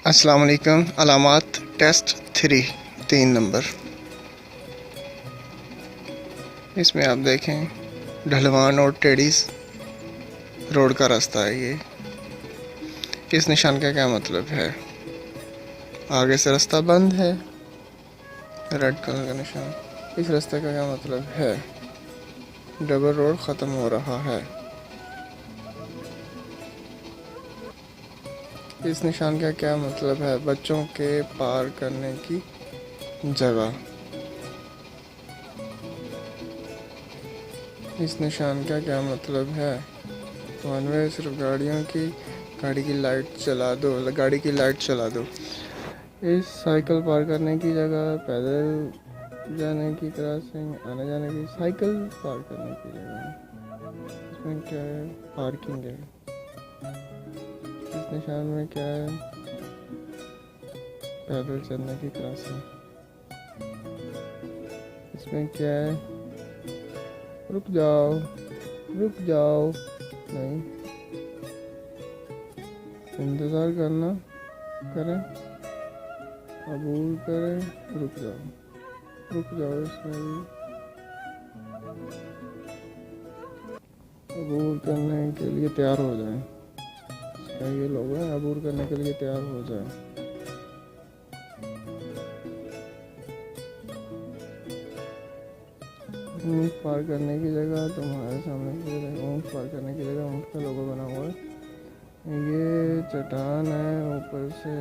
अस्सलाम वालेकुम। अलामात test 3 number. इसमें आप देखें ढलवान और टेढ़ीस रोड का रास्ता है ये। इस निशान का क्या मतलब है? आगे से रास्ता बंद है, रेड कलर का निशान। इस रास्ते का क्या मतलब है? डबल रोड ख़त्म हो रहा है। इस निशान का क्या मतलब है? बच्चों के पार करने की जगह। इस निशान का क्या मतलब है? वन वे सिर्फ गाड़ी की लाइट चला दो, गाड़ी की लाइट चला दो। इस साइकिल पार करने की जगह, पैदल जाने की क्रॉसिंग, आने जाने की, साइकिल पार करने की जगह। इसमें क्या है? पार्किंग है। इस निशान में क्या है? पैदल चलने की क्रॉसिंग। इसमें क्या है? रुक जाओ, रुक जाओ, नहीं, इंतज़ार करना, करें, अबूर करें, रुक जाओ, रुक जाओ। इसमें भी अबूर करने के लिए तैयार हो जाएं। इसका ये लोग हैं, अबूर करने के लिए तैयार हो जाएं। ऊँट पार करने की जगह तुम्हारे सामने ऊँट पार करने की जगह ऊँट का लोगो बना हुआ है। ये चट्टान है, ऊपर से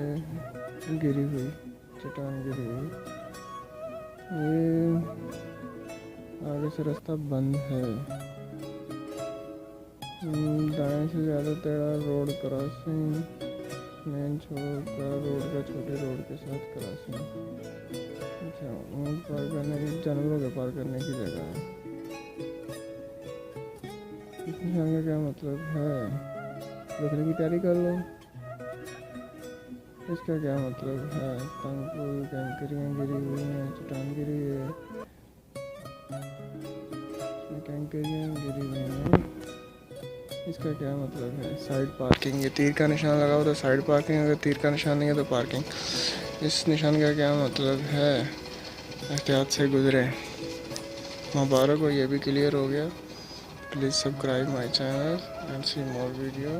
गिरी हुई चट्टान गिरी हुई। ये आगे से रास्ता बंद है। दाएं से ज़्यादा टेढ़ा रोड क्रॉसिंग, मेन छोटा रोड का छोटे रोड के साथ क्रॉसिंग। अच्छा, ऊँट पार करने की, जानवरों के पार करने की जगह है। इस निशान का क्या मतलब है? लिखने की तैयारी कर लो। इसका क्या मतलब है? तंग पुल, कंकरियाँ गिरी हुई हैं, चट्टान गिरी है, कंकरियाँ गिरी हुई हैं। इसका क्या मतलब है? Side parking. ये तीर का निशान लगा हो तो साइड पार्किंग, अगर तीर का निशान नहीं है तो पार्किंग। इस निशान का क्या मतलब है? एहतियात से गुजरे। मुबारक हो, ये भी क्लियर हो गया। Please subscribe my channel and see more video.